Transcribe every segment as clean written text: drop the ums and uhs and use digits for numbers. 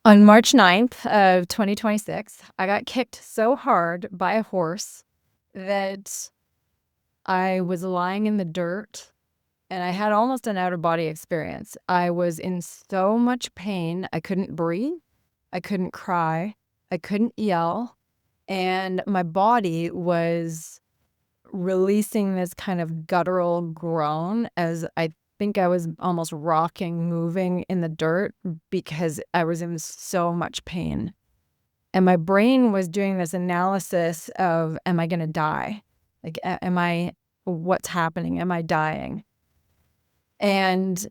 On March 9th of 2026, I got kicked so hard by a horse that I was lying in the dirt and I had almost an out-of-body experience. I was in so much pain. I couldn't breathe. I couldn't cry. I couldn't yell. And my body was releasing this kind of guttural groan as I think I was almost rocking, moving in the dirt because I was in so much pain. And my brain was doing this analysis of, am I going to die? Like, what's happening? Am I dying? And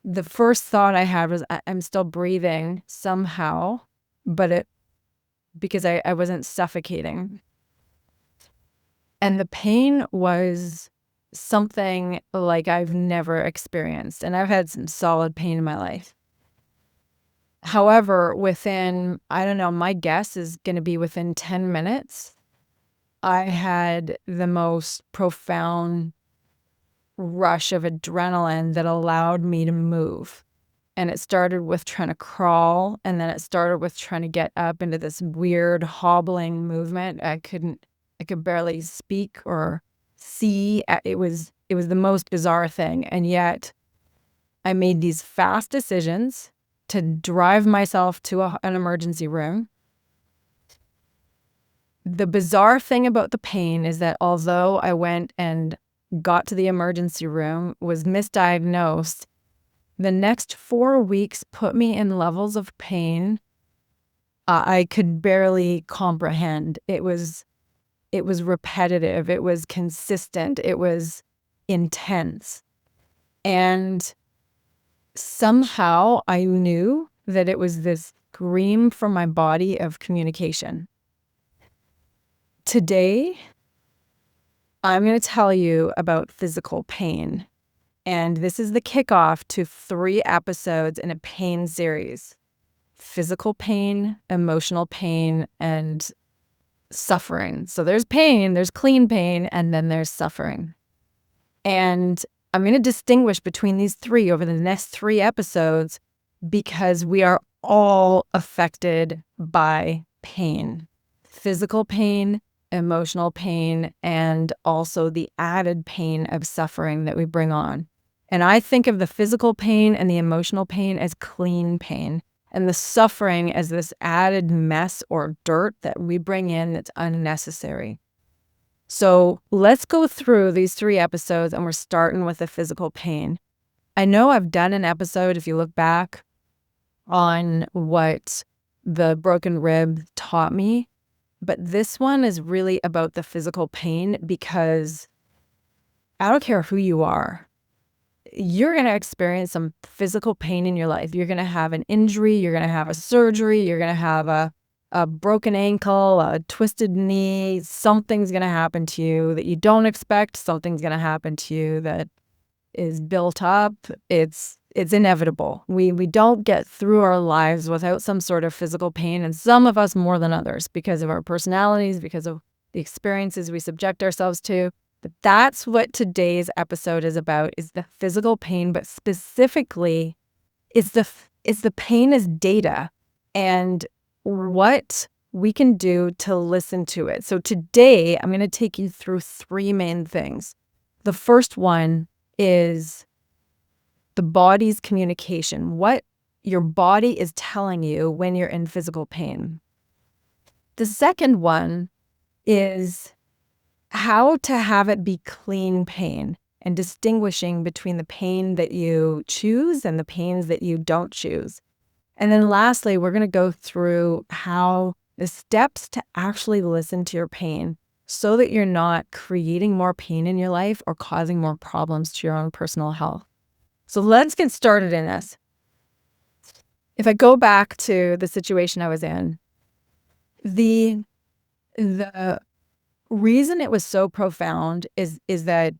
the first thought I had was, I'm still breathing somehow, but because I wasn't suffocating. And the pain was something like I've never experienced. And I've had some solid pain in my life. However, within, I don't know, my guess is going to be within 10 minutes, I had the most profound rush of adrenaline that allowed me to move. And it started with trying to crawl, and then it started with trying to get up into this weird hobbling movement. I could barely speak or see. It was the most bizarre thing. And yet I made these fast decisions to drive myself to an emergency room. The bizarre thing about the pain is that although I went and got to the emergency room, was misdiagnosed, the next 4 weeks put me in levels of pain I could barely comprehend. It was repetitive. It was consistent. It was intense. And somehow I knew that it was this scream from my body of communication. Today, I'm going to tell you about physical pain. And this is the kickoff to 3 episodes in a pain series: physical pain, emotional pain, and suffering. So there's pain, there's clean pain, and then there's suffering. And I'm going to distinguish between these 3 over the next 3 episodes because we are all affected by pain: physical pain, emotional pain, and also the added pain of suffering that we bring on. And I think of the physical pain and the emotional pain as clean pain, and the suffering as this added mess or dirt that we bring in that's unnecessary. So let's go through these 3 episodes, and we're starting with the physical pain. I know I've done an episode, if you look back, on what the broken rib taught me, but this one is really about the physical pain because I don't care who you are. You're going to experience some physical pain in your life. You're going to have an injury. You're going to have a surgery. You're going to have a broken ankle, a twisted knee. Something's going to happen to you that you don't expect. Something's going to happen to you that is built up. It's inevitable. We don't get through our lives without some sort of physical pain, and some of us more than others because of our personalities, because of the experiences we subject ourselves to. But that's what today's episode is about, is the physical pain, but specifically is the pain as data and what we can do to listen to it. So today I'm going to take you through 3 main things. The first one is the body's communication, what your body is telling you when you're in physical pain. The second one is how to have it be clean pain and distinguishing between the pain that you choose and the pains that you don't choose. And then lastly, we're going to go through how the steps to actually listen to your pain so that you're not creating more pain in your life or causing more problems to your own personal health. So let's get started in this. If I go back to the situation I was in, the reason it was so profound is that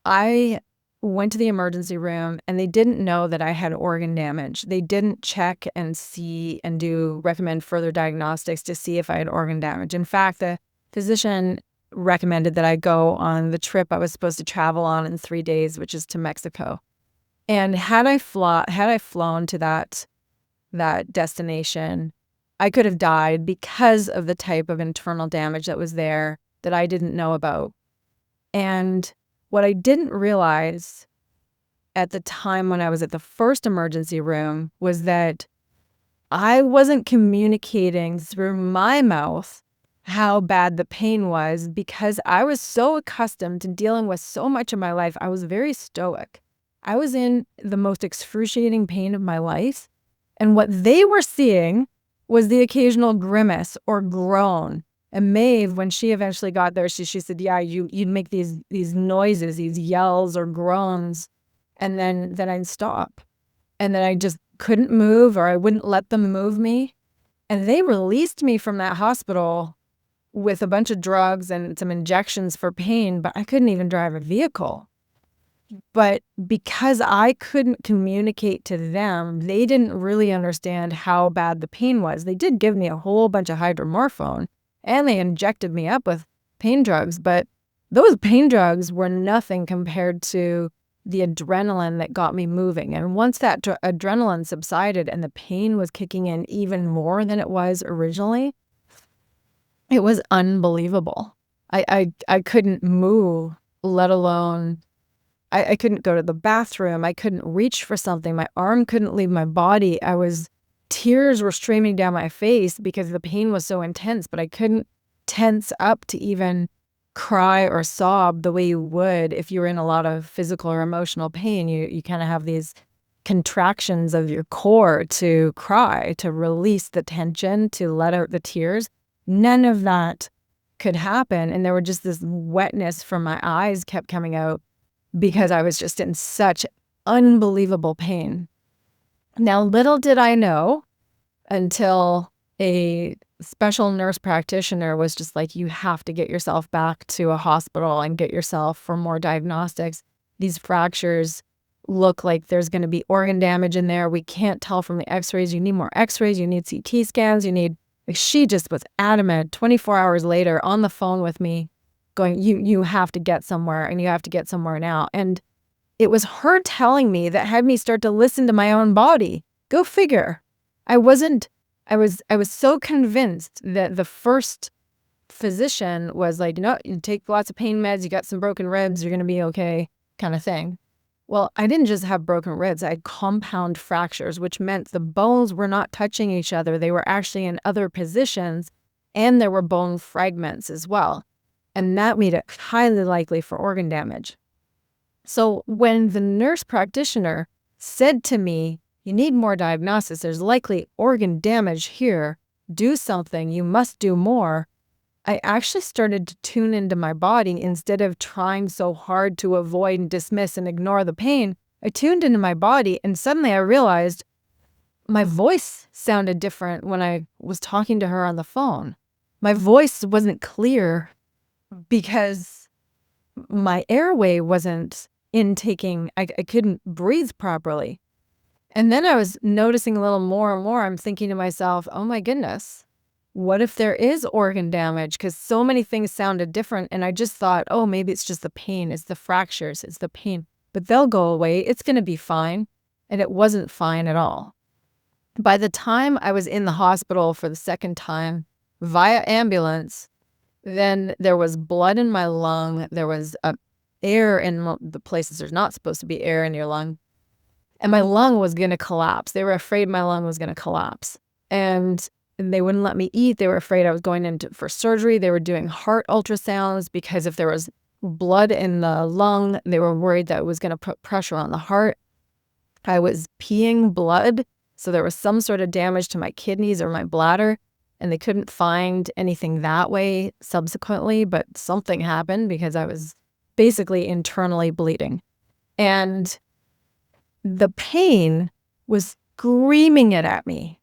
I went to the emergency room and they didn't know that I had organ damage. They didn't check and see and recommend further diagnostics to see if I had organ damage. In fact, the physician recommended that I go on the trip I was supposed to travel on in 3 days, which is to Mexico. And had I flown to that that destination, I could have died because of the type of internal damage that was there that I didn't know about. And what I didn't realize at the time when I was at the first emergency room was that I wasn't communicating through my mouth how bad the pain was because I was so accustomed to dealing with so much of my life. I was very stoic. I was in the most excruciating pain of my life. And what they were seeing was the occasional grimace or groan. And Maeve, when she eventually got there, she said, yeah, you'd make these noises, these yells or groans, and then I'd stop. And then I just couldn't move, or I wouldn't let them move me. And they released me from that hospital with a bunch of drugs and some injections for pain, but I couldn't even drive a vehicle. But because I couldn't communicate to them, they didn't really understand how bad the pain was. They did give me a whole bunch of hydromorphone, and they injected me up with pain drugs, but those pain drugs were nothing compared to the adrenaline that got me moving. And once that adrenaline subsided and the pain was kicking in even more than it was originally, it was unbelievable. I couldn't move, let alone I couldn't go to the bathroom. I couldn't reach for something. My arm couldn't leave my body. Tears were streaming down my face because the pain was so intense, but I couldn't tense up to even cry or sob the way you would if you were in a lot of physical or emotional pain. You kind of have these contractions of your core to cry, to release the tension, to let out the tears. None of that could happen. And there were just this wetness from my eyes kept coming out because I was just in such unbelievable pain. Now, little did I know until a special nurse practitioner was just like, you have to get yourself back to a hospital and get yourself for more diagnostics. These fractures look like there's going to be organ damage in there. We can't tell from the x-rays. You need more x-rays. You need CT scans. She just was adamant 24 hours later on the phone with me going, you have to get somewhere, and you have to get somewhere now. And it was her telling me that had me start to listen to my own body. Go figure. I was so convinced that the first physician was like, no, you take lots of pain meds, you got some broken ribs, you're going to be okay, kind of thing. Well, I didn't just have broken ribs. I had compound fractures, which meant the bones were not touching each other. They were actually in other positions, and there were bone fragments as well. And that made it highly likely for organ damage. So when the nurse practitioner said to me, you need more diagnosis, there's likely organ damage here, do something, you must do more, I actually started to tune into my body instead of trying so hard to avoid and dismiss and ignore the pain. I tuned into my body, and suddenly I realized my voice sounded different when I was talking to her on the phone. My voice wasn't clear because my airway wasn't intaking. I couldn't breathe properly. And then I was noticing a little more and more. I'm thinking to myself, oh my goodness, what if there is organ damage? Because so many things sounded different. And I just thought, oh, maybe it's just the pain. It's the fractures. It's the pain. But they'll go away. It's going to be fine. And it wasn't fine at all. By the time I was in the hospital for the second time via ambulance, then there was blood in my lung. There was air in the places there's not supposed to be air in your lung. And my lung was going to collapse. They were afraid my lung was going to collapse. And they wouldn't let me eat. They were afraid I was going for surgery. They were doing heart ultrasounds because if there was blood in the lung, they were worried that it was going to put pressure on the heart. I was peeing blood. So there was some sort of damage to my kidneys or my bladder. And they couldn't find anything that way subsequently, but something happened because I was basically internally bleeding. And the pain was screaming it at me.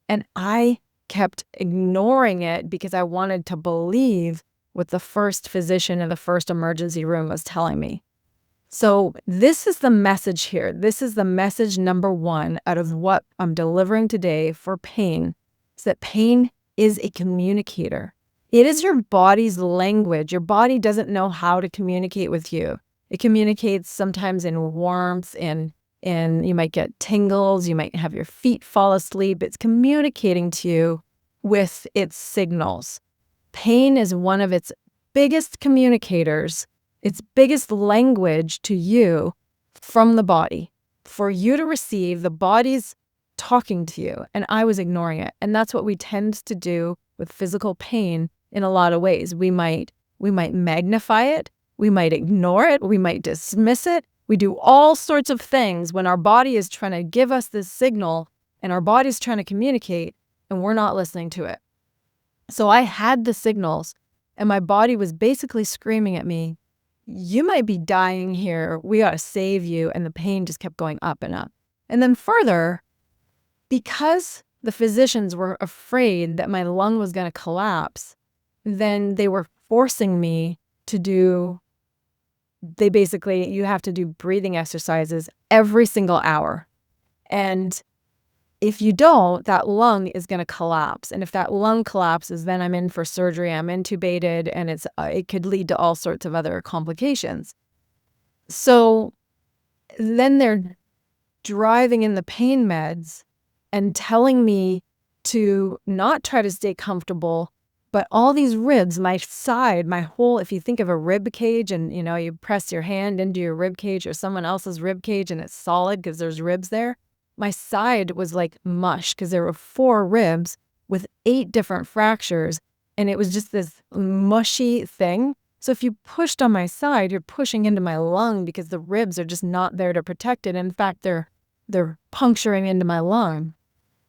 And I kept ignoring it because I wanted to believe what the first physician in the first emergency room was telling me. So this is the message here. This is the message number one out of what I'm delivering today for pain, is that pain is a communicator. It is your body's language. Your body doesn't know how to communicate with you. It communicates sometimes in warmth, in and you might get tingles, you might have your feet fall asleep. It's communicating to you with its signals. Pain is one of its biggest communicators, its biggest language to you from the body. For you to receive, the body's talking to you, and I was ignoring it. And that's what we tend to do with physical pain in a lot of ways. We might magnify it, we might ignore it, we might dismiss it. We do all sorts of things when our body is trying to give us this signal and our body's trying to communicate and we're not listening to it. So I had the signals and my body was basically screaming at me, you might be dying here. We got to save you. And the pain just kept going up and up. And then further, because the physicians were afraid that my lung was going to collapse, then they were forcing me to do, you have to do breathing exercises every single hour. And if you don't, that lung is going to collapse. And if that lung collapses, then I'm in for surgery, I'm intubated, and it could lead to all sorts of other complications. So then they're driving in the pain meds and telling me to not try to stay comfortable, but all these ribs, my side, my whole, if you think of a rib cage and, you press your hand into your rib cage or someone else's rib cage and it's solid because there's ribs there. My side was like mush because there were 4 ribs with 8 different fractures. And it was just this mushy thing. So if you pushed on my side, you're pushing into my lung because the ribs are just not there to protect it. In fact, they're puncturing into my lung.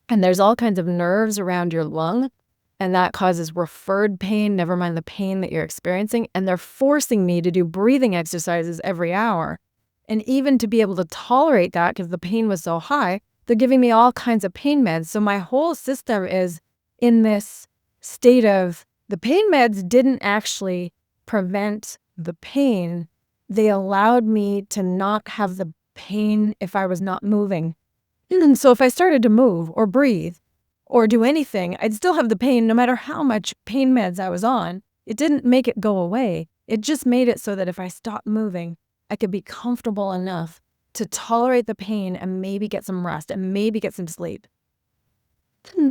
And there's all kinds of nerves around your lung. And that causes referred pain, never mind the pain that you're experiencing. And they're forcing me to do breathing exercises every hour. And even to be able to tolerate that, because the pain was so high, they're giving me all kinds of pain meds. So my whole system is in this state of, the pain meds didn't actually prevent the pain. They allowed me to not have the pain if I was not moving. And so if I started to move or breathe or do anything, I'd still have the pain no matter how much pain meds I was on. It didn't make it go away. It just made it so that if I stopped moving, I could be comfortable enough to tolerate the pain and maybe get some rest and maybe get some sleep.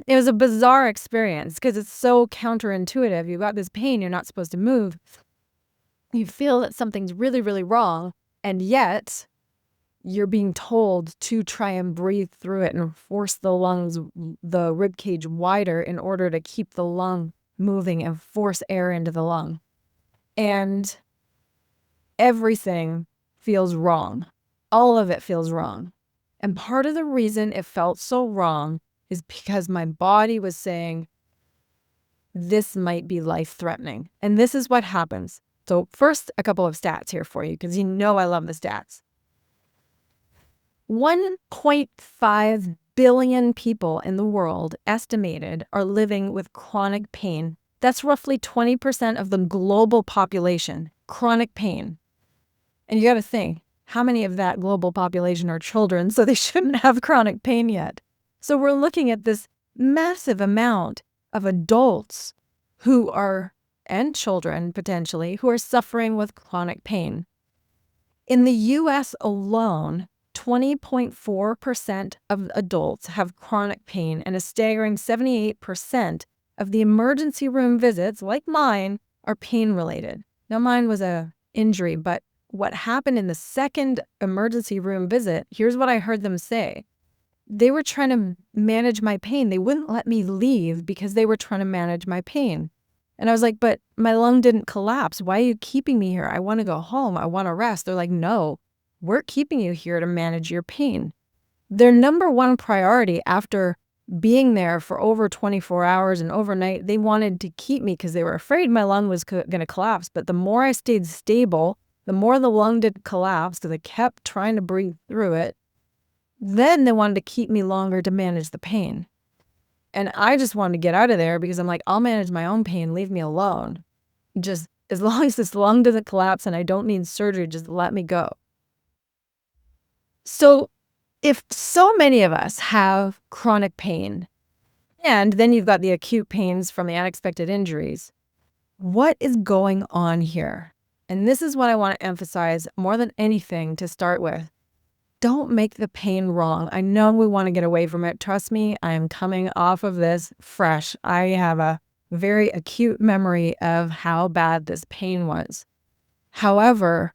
It was a bizarre experience because it's so counterintuitive. You've got this pain, you're not supposed to move. You feel that something's really, really wrong, and yet you're being told to try and breathe through it and force the lungs, the rib cage wider in order to keep the lung moving and force air into the lung. And everything feels wrong. All of it feels wrong. And part of the reason it felt so wrong is because my body was saying, this might be life-threatening. And this is what happens. So first, a couple of stats here for you, because I love the stats. 1.5 billion people in the world estimated are living with chronic pain. That's roughly 20% of the global population, chronic pain. And you got to think, how many of that global population are children, so they shouldn't have chronic pain yet? So we're looking at this massive amount of adults and children potentially, who are suffering with chronic pain. In the US alone, 20.4% of adults have chronic pain, and a staggering 78% of the emergency room visits, like mine, are pain-related. Now, mine was an injury, but what happened in the second emergency room visit, here's what I heard them say. They were trying to manage my pain. They wouldn't let me leave because they were trying to manage my pain. And I was like, but my lung didn't collapse. Why are you keeping me here? I want to go home. I want to rest. They're like, no, we're keeping you here to manage your pain. Their number one priority after being there for over 24 hours and overnight, they wanted to keep me because they were afraid my lung was going to collapse. But the more I stayed stable, the more the lung did collapse because I kept trying to breathe through it. Then they wanted to keep me longer to manage the pain. And I just wanted to get out of there because I'm like, I'll manage my own pain. Leave me alone. Just as long as this lung doesn't collapse and I don't need surgery, just let me go. So if so many of us have chronic pain, and then you've got the acute pains from the unexpected injuries, what is going on here? And this is what I want to emphasize more than anything to start with. don't make the pain wrong. I know we want to get away from it. Trust me, I am coming off of this fresh. I have a very acute memory of how bad this pain was. However,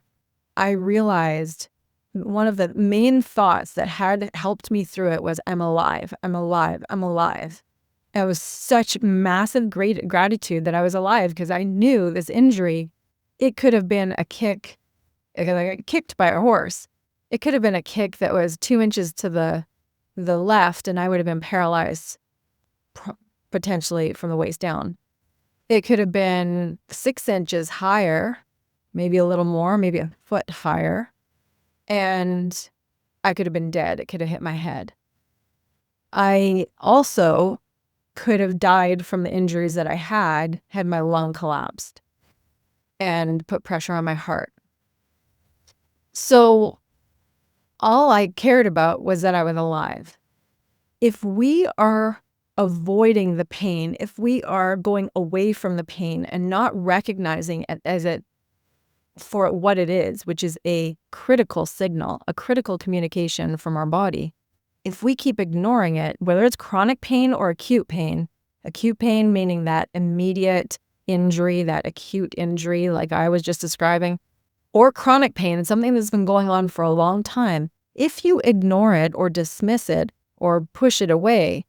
I realized one of the main thoughts that had helped me through it was, I'm alive, I'm alive, I'm alive. It was such massive gratitude that I was alive, because I knew this injury, it could have been a kick, like I got kicked by a horse. It could have been a kick that was 2 inches to the left, and I would have been paralyzed potentially from the waist down. It could have been 6 inches higher, maybe a little more, maybe a foot higher, and I could have been dead. It could have hit my head. I also could have died from the injuries that I had my lung collapsed and put pressure on my heart. So all I cared about was that I was alive. If we are avoiding the pain, if we are going away from the pain and not recognizing it as it for what it is, which is a critical signal, a critical communication from our body, if we keep ignoring it, whether it's chronic pain or acute pain meaning that immediate injury, that acute injury like I was just describing, or chronic pain, something that's been going on for a long time, if you ignore it or dismiss it or push it away,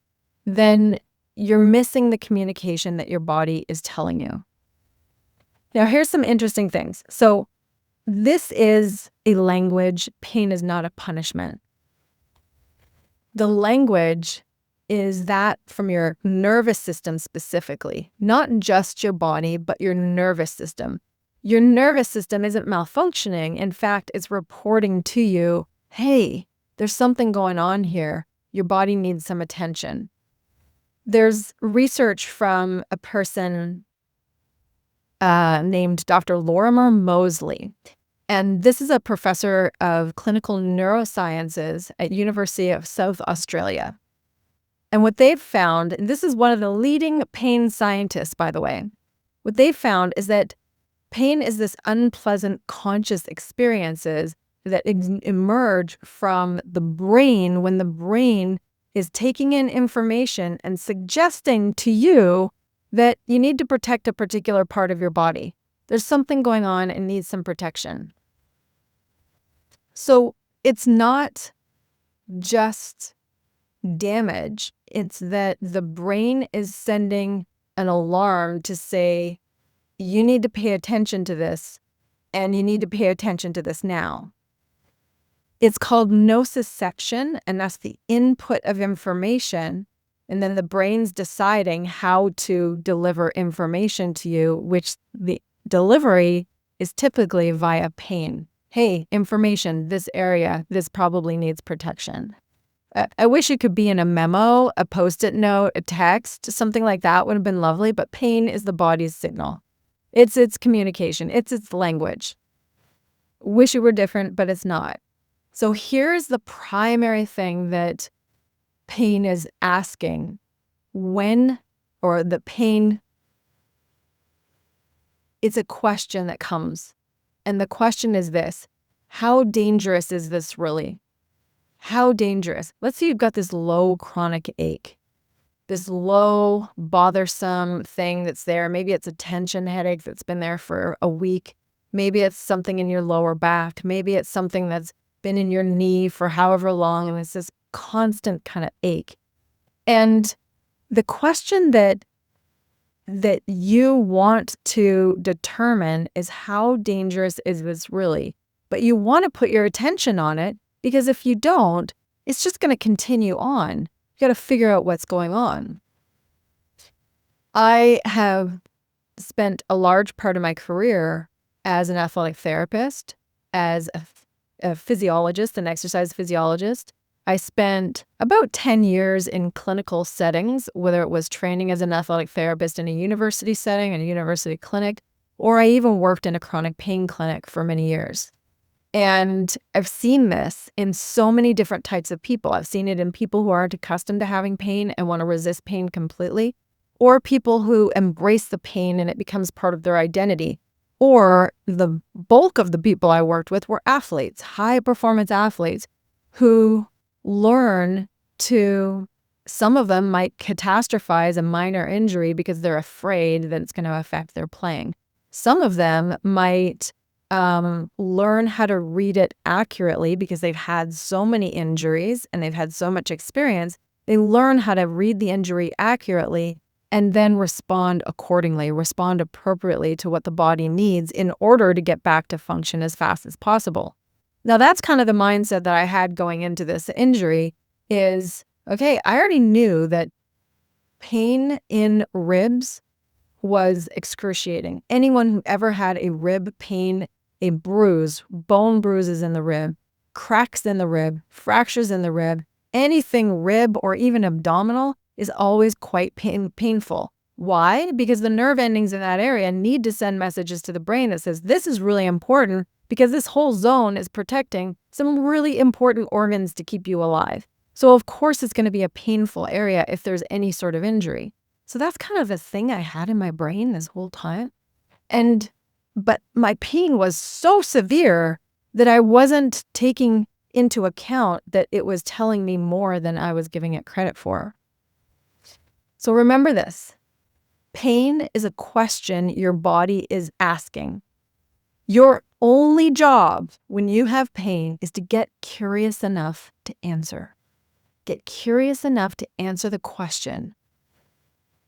then you're missing the communication that your body is telling you. Now, here's some interesting things. So this is a language. Pain is not a punishment. The language is that from your nervous system specifically, not just your body, but your nervous system. Your nervous system isn't malfunctioning. In fact, it's reporting to you, hey, there's something going on here. Your body needs some attention. There's research from a person named Dr. Lorimer Moseley. And this is a professor of clinical neurosciences at University of South Australia. And what they've found, and this is one of the leading pain scientists, by the way, what they've found is that pain is this unpleasant conscious experiences that emerge from the brain when the brain is taking in information and suggesting to you that you need to protect a particular part of your body. There's something going on and needs some protection. So it's not just damage. It's that the brain is sending an alarm to say, you need to pay attention to this, and you need to pay attention to this now. It's called nociception, and that's the input of information. And then the brain's deciding how to deliver information to you, which the delivery is typically via pain. Hey, information, this area, this probably needs protection. I wish it could be in a memo, a Post-it note, a text, something like that would have been lovely, but pain is the body's signal. It's its communication. It's its language. Wish it were different, but it's not. So here's the primary thing that pain is asking the pain, it's a question that comes. And the question is this: how dangerous is this really? How dangerous? Let's say you've got this low chronic ache, this low bothersome thing that's there. Maybe it's a tension headache that's been there for a week. Maybe it's something in your lower back. Maybe it's something that's been in your knee for however long, and it's this constant kind of ache. And the question that you want to determine is, how dangerous is this really? But you want to put your attention on it, because if you don't, it's just going to continue on. You got to figure out what's going on. I have spent a large part of my career as an athletic therapist, as a physiologist, an exercise physiologist. I spent about 10 years in clinical settings, whether it was training as an athletic therapist in a university setting, in a university clinic, or I even worked in a chronic pain clinic for many years. And I've seen this in so many different types of people. I've seen it in people who aren't accustomed to having pain and want to resist pain completely, or people who embrace the pain and it becomes part of their identity. Or the bulk of the people I worked with were athletes, high performance athletes, who learn to, some of them might catastrophize a minor injury because they're afraid that it's going to affect their playing. Some of them might learn how to read it accurately because they've had so many injuries and they've had so much experience. They learn how to read the injury accurately and then respond accordingly, respond appropriately to what the body needs in order to get back to function as fast as possible. Now, that's kind of the mindset that I had going into this injury is, okay, I already knew that pain in ribs was excruciating. Anyone who ever had a rib pain, a bruise, bone bruises in the rib, cracks in the rib, fractures in the rib, anything rib or even abdominal is always quite painful. Why? Because the nerve endings in that area need to send messages to the brain that says, this is really important because this whole zone is protecting some really important organs to keep you alive. So of course it's going to be a painful area if there's any sort of injury. So that's kind of the thing I had in my brain this whole time. But my pain was so severe that I wasn't taking into account that it was telling me more than I was giving it credit for. So remember this. Pain is a question your body is asking. Your only job when you have pain is to get curious enough to answer. Get curious enough to answer the question,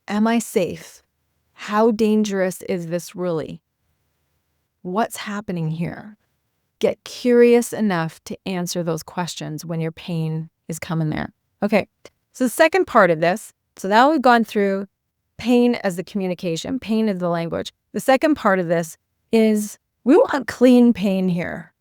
am I safe? How dangerous is this really? What's happening here? Get curious enough to answer those questions when your pain is coming there. Okay, so the second part of this, so now we've gone through pain as the communication, pain as the language. The second part of this is we want clean pain here.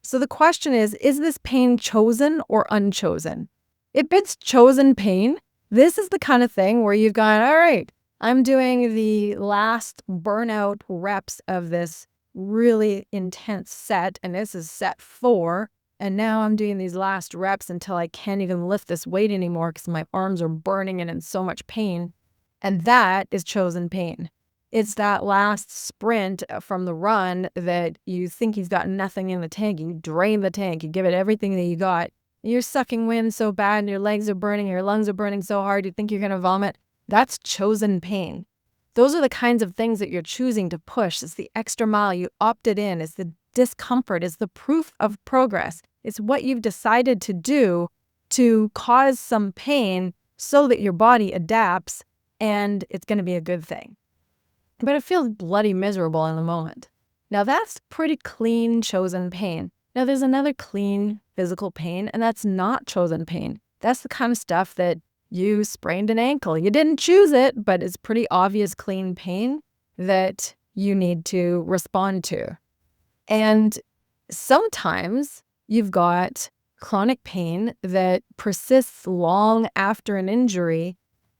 So the question is this pain chosen or unchosen? If it's chosen pain, this is the kind of thing where you've gone, all right, I'm doing the last burnout reps of this really intense set, and this is set 4, and now I'm doing these last reps until I can't even lift this weight anymore because my arms are burning and in so much pain. And that is chosen pain. It's that last sprint from the run that you think you've got nothing in the tank. You drain the tank, you give it everything that you got. You're sucking wind so bad and your legs are burning, your lungs are burning so hard you think you're going to vomit. That's chosen pain. Those are the kinds of things that you're choosing to push. It's the extra mile you opted in. It's the discomfort. It's the proof of progress. It's what you've decided to do to cause some pain so that your body adapts and it's going to be a good thing. But it feels bloody miserable in the moment. Now that's pretty clean chosen pain. Now there's another clean physical pain, and that's not chosen pain. That's the kind of stuff that you sprained an ankle. You didn't choose it, but it's pretty obvious clean pain that you need to respond to. And sometimes you've got chronic pain that persists long after an injury,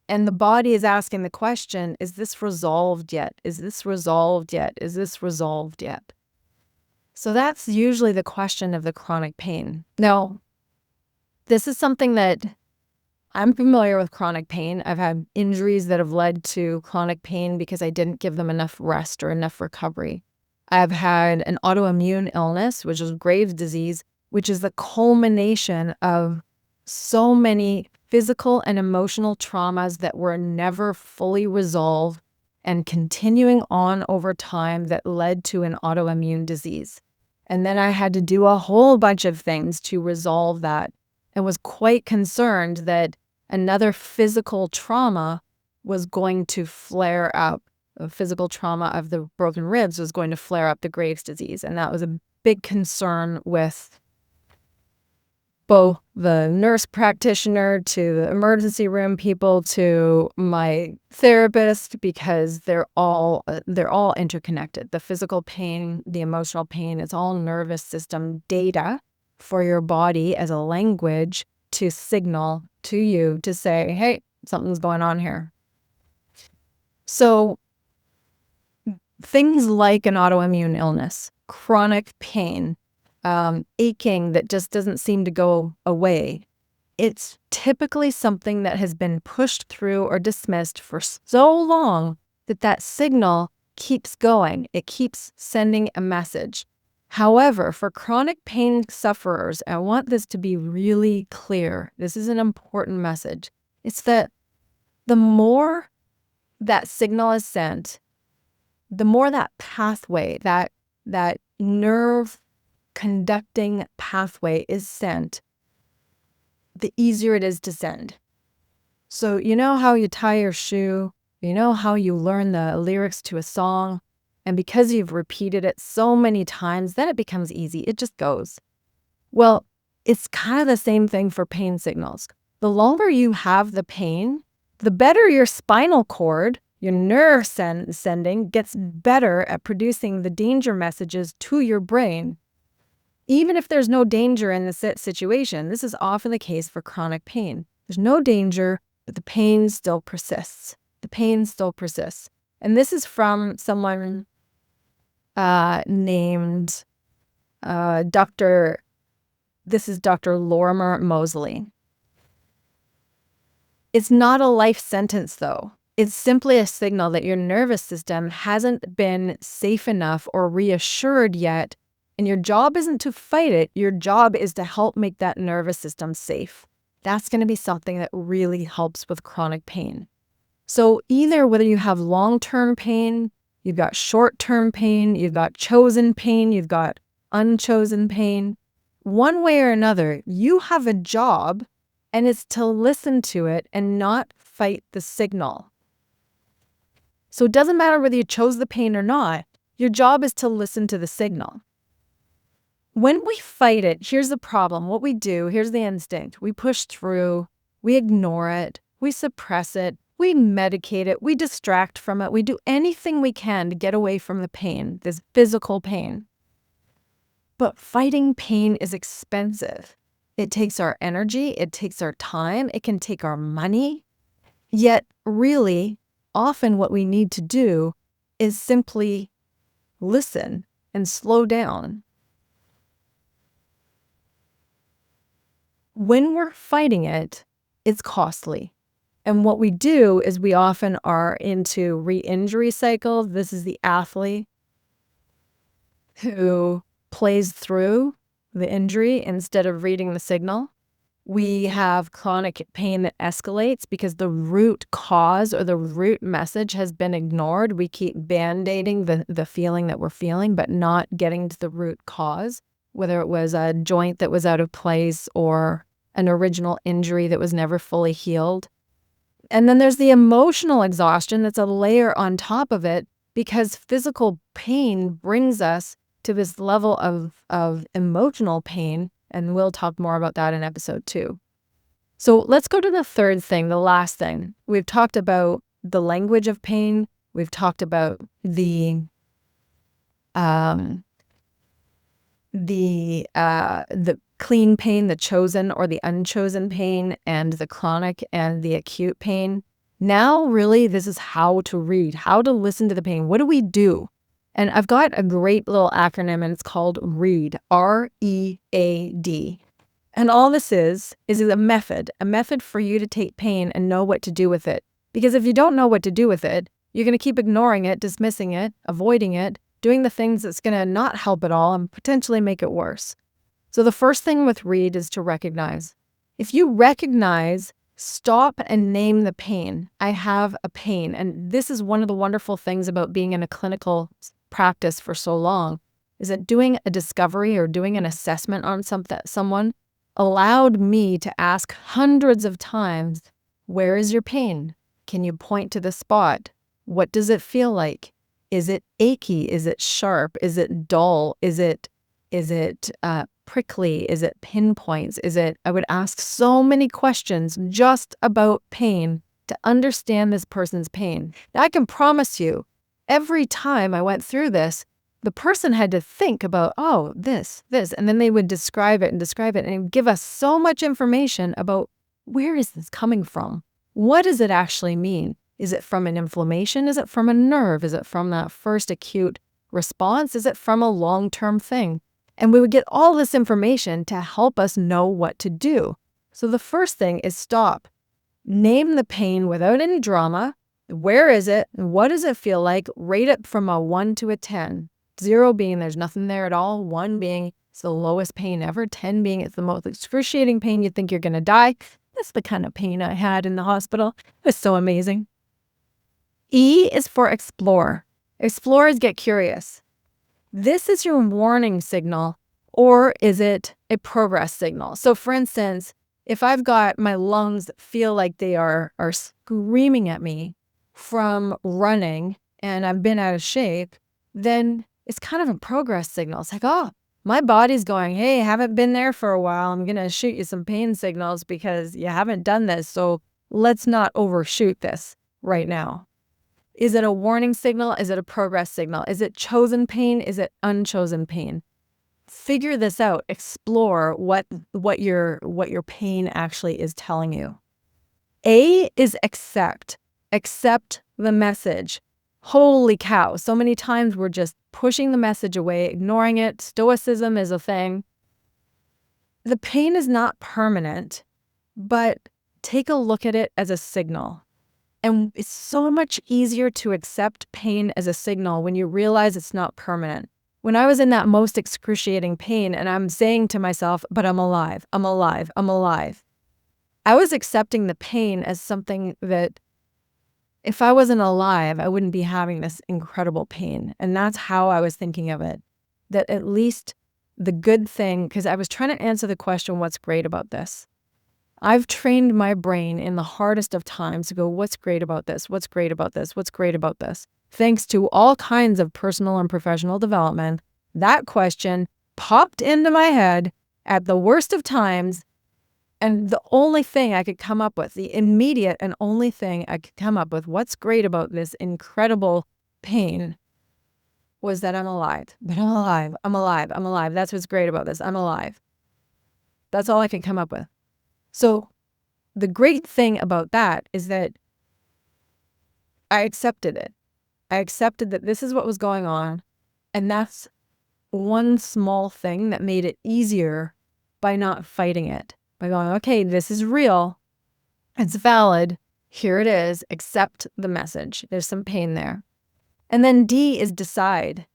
and the body is asking the question, is this resolved yet? Is this resolved yet? Is this resolved yet? So that's usually the question of the chronic pain. Now, this is something that I'm familiar with chronic pain. I've had injuries that have led to chronic pain because I didn't give them enough rest or enough recovery. I've had an autoimmune illness, which is Graves' disease, which is the culmination of so many physical and emotional traumas that were never fully resolved and continuing on over time that led to an autoimmune disease. And then I had to do a whole bunch of things to resolve that and was quite concerned that another physical trauma was going to flare up. A physical trauma of the broken ribs was going to flare up the Graves' disease. And that was a big concern with both the nurse practitioner to the emergency room people to my therapist, because they're all interconnected. The physical pain, the emotional pain, it's all nervous system data for your body as a language to signal to you to say, hey, something's going on here. So things like an autoimmune illness, chronic pain, aching that just doesn't seem to go away. It's typically something that has been pushed through or dismissed for so long that that signal keeps going. It keeps sending a message. However, for chronic pain sufferers, I want this to be really clear. This is an important message. It's that the more that signal is sent, the more that pathway, that nerve conducting pathway is sent, the easier it is to send. So you know how you tie your shoe, you know how you learn the lyrics to a song, and because you've repeated it so many times, then it becomes easy. It just goes. Well, it's kind of the same thing for pain signals. The longer you have the pain, the better your spinal cord, your nerve sending gets better at producing the danger messages to your brain. Even if there's no danger in the situation, this is often the case for chronic pain. There's no danger, but the pain still persists. The pain still persists. And this is from someone named Dr. Lorimer Moseley. It's not a life sentence, though. It's simply a signal that your nervous system hasn't been safe enough or reassured yet, and your job isn't to fight it. Your job is to help make that nervous system safe. That's going to be something that really helps with chronic pain. So either whether you have long-term pain, you've got short-term pain, you've got chosen pain, you've got unchosen pain, one way or another, you have a job, and it's to listen to it and not fight the signal. So it doesn't matter whether you chose the pain or not, your job is to listen to the signal. When we fight it, here's the problem. What we do, here's the instinct. We push through, we ignore it, we suppress it, we medicate it, we distract from it, we do anything we can to get away from the pain, this physical pain. But fighting pain is expensive. It takes our energy, it takes our time, it can take our money. Yet, really, often what we need to do is simply listen and slow down. When we're fighting it, it's costly. And what we do is we often are into re-injury cycles. This is the athlete who plays through the injury instead of reading the signal. We have chronic pain that escalates because the root cause or the root message has been ignored. We keep band-aiding the feeling that we're feeling, but not getting to the root cause, whether it was a joint that was out of place or an original injury that was never fully healed. And then there's the emotional exhaustion that's a layer on top of it because physical pain brings us to this level of emotional pain, and we'll talk more about that in episode 2. So let's go to the third thing, the last thing. We've talked about the language of pain. We've talked about the clean pain, the chosen or the unchosen pain, and the chronic and the acute pain. Now, really, this is how to read, how to listen to the pain. What do we do? And I've got a great little acronym, and it's called READ, R-E-A-D. And all this is a method for you to take pain and know what to do with it. Because if you don't know what to do with it, you're going to keep ignoring it, dismissing it, avoiding it, doing the things that's going to not help at all and potentially make it worse. So the first thing with READ is to recognize. If you recognize, stop and name the pain. I have a pain. And this is one of the wonderful things about being in a clinical practice for so long, is that doing a discovery or doing an assessment on someone allowed me to ask hundreds of times, where is your pain? Can you point to the spot? What does it feel like? Is it achy? Is it sharp? Is it dull? Is it prickly? Is it pinpoints? I would ask so many questions just about pain to understand this person's pain. Now, I can promise you, every time I went through this, the person had to think about, oh, this, and then they would describe it, and it would give us so much information about where is this coming from? What does it actually mean? Is it from an inflammation? Is it from a nerve? Is it from that first acute response? Is it from a long-term thing? And we would get all this information to help us know what to do. So the first thing is stop. Name the pain without any drama. Where is it? What does it feel like? Rate it from a 1 to a 10. 0 being there's nothing there at all, 1 being it's the lowest pain ever, 10 being it's the most excruciating pain, you think you're going to die. That's the kind of pain I had in the hospital. It was so amazing. E is for explore. Explore is get curious. This is your warning signal, or is it a progress signal? So for instance, if I've got my lungs that feel like they are screaming at me from running and I've been out of shape, then it's kind of a progress signal. It's like, oh, my body's going, hey, I haven't been there for a while. I'm going to shoot you some pain signals because you haven't done this. So let's not overshoot this right now. Is it a warning signal? Is it a progress signal? Is it chosen pain? Is it unchosen pain? Figure this out. Explore what your pain actually is telling you. A is accept. Accept the message. Holy cow. So many times we're just pushing the message away, ignoring it. Stoicism is a thing. The pain is not permanent, but take a look at it as a signal. And it's so much easier to accept pain as a signal when you realize it's not permanent. When I was in that most excruciating pain and I'm saying to myself, but I'm alive, I'm alive, I'm alive. I was accepting the pain as something that if I wasn't alive, I wouldn't be having this incredible pain. And that's how I was thinking of it. That at least the good thing, because I was trying to answer the question, what's great about this? I've trained my brain in the hardest of times to go, what's great about this? What's great about this? What's great about this? Thanks to all kinds of personal and professional development, that question popped into my head at the worst of times. And the only thing I could come up with, the immediate and only thing I could come up with, what's great about this incredible pain, was that I'm alive. But I'm alive. I'm alive. I'm alive. That's what's great about this. I'm alive. That's all I could come up with. So the great thing about that is that I accepted it. I accepted that this is what was going on. And that's one small thing that made it easier by not fighting it. By going, okay, this is real. It's valid. Here it is. Accept the message. There's some pain there. And then D is decide.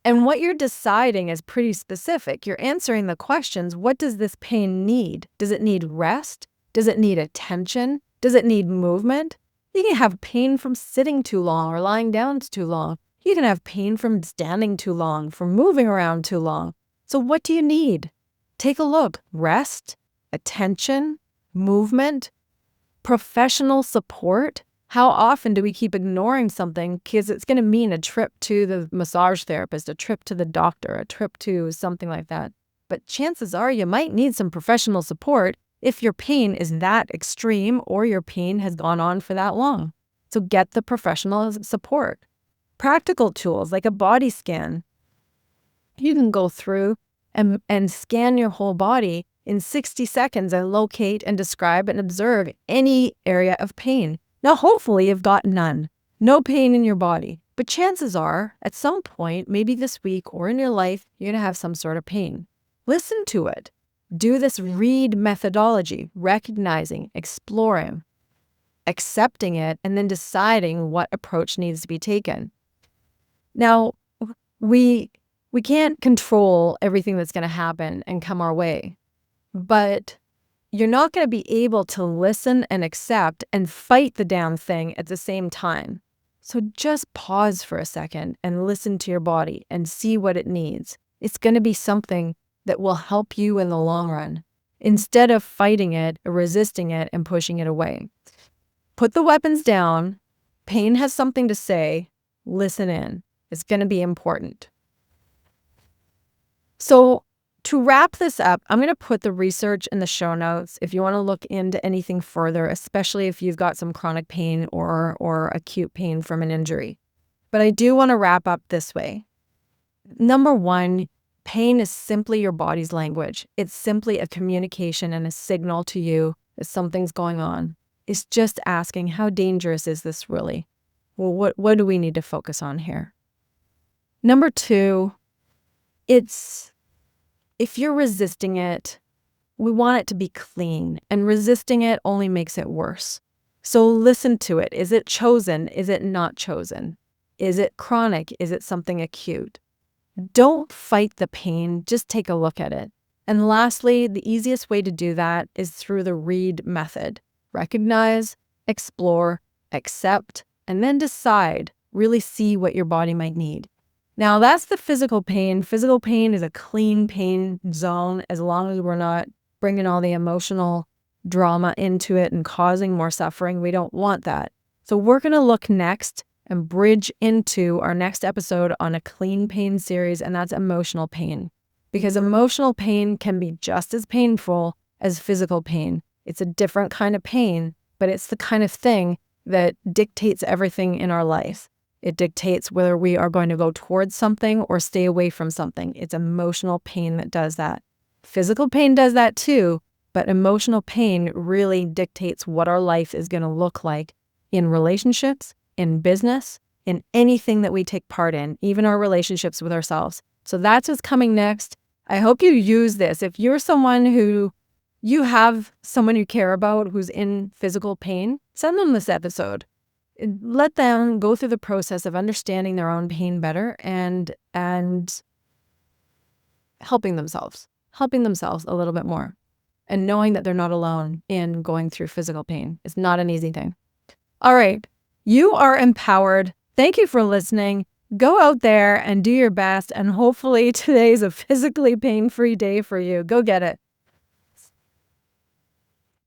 And what you're deciding is pretty specific. You're answering the questions. What does this pain need? Does it need rest? Does it need attention? Does it need movement? You can have pain from sitting too long or lying down too long. You can have pain from standing too long, from moving around too long. So what do you need? Take a look. Rest, attention, movement, professional support. How often do we keep ignoring something because it's going to mean a trip to the massage therapist, a trip to the doctor, a trip to something like that? But chances are you might need some professional support if your pain is that extreme or your pain has gone on for that long. So get the professional support. Practical tools like a body scan. You can go through and scan your whole body in 60 seconds and locate and describe and observe any area of pain. Now, hopefully you've got none, no pain in your body, but chances are at some point, maybe this week or in your life, you're going to have some sort of pain. Listen to it. Do this read methodology, recognizing, exploring, accepting it, and then deciding what approach needs to be taken. Now, we can't control everything that's going to happen and come our way, but you're not going to be able to listen and accept and fight the damn thing at the same time. So just pause for a second and listen to your body and see what it needs. It's going to be something that will help you in the long run, instead of fighting it, resisting it, and pushing it away. Put the weapons down. Pain has something to say. Listen in. It's going to be important. So to wrap this up, I'm going to put the research in the show notes if you want to look into anything further, especially if you've got some chronic pain or acute pain from an injury. But I do want to wrap up this way. Number one, pain is simply your body's language. It's simply a communication and a signal to you that something's going on. It's just asking, how dangerous is this really? Well, what do we need to focus on here? Number two, if you're resisting it, we want it to be clean, and resisting it only makes it worse. So listen to it. Is it chosen? Is it not chosen? Is it chronic? Is it something acute? Don't fight the pain, just take a look at it. And lastly, the easiest way to do that is through the READ method. Recognize, explore, accept, and then decide. Really see what your body might need. Now, that's the physical pain. Physical pain is a clean pain zone as long as we're not bringing all the emotional drama into it and causing more suffering. We don't want that. So we're going to look next and bridge into our next episode on a clean pain series, and that's emotional pain. Because emotional pain can be just as painful as physical pain. It's a different kind of pain, but it's the kind of thing that dictates everything in our life. It dictates whether we are going to go towards something or stay away from something. It's emotional pain that does that. Physical pain does that too, but emotional pain really dictates what our life is going to look like in relationships, in business, in anything that we take part in, even our relationships with ourselves. So that's what's coming next. I hope you use this. If you're someone who you have someone you care about who's in physical pain, send them this episode. Let them go through the process of understanding their own pain better and helping themselves a little bit more, and knowing that they're not alone in going through physical pain. It's not an easy thing. All right, you are empowered. Thank you for listening. Go out there and do your best, and hopefully today's a physically pain-free day for you. Go get it.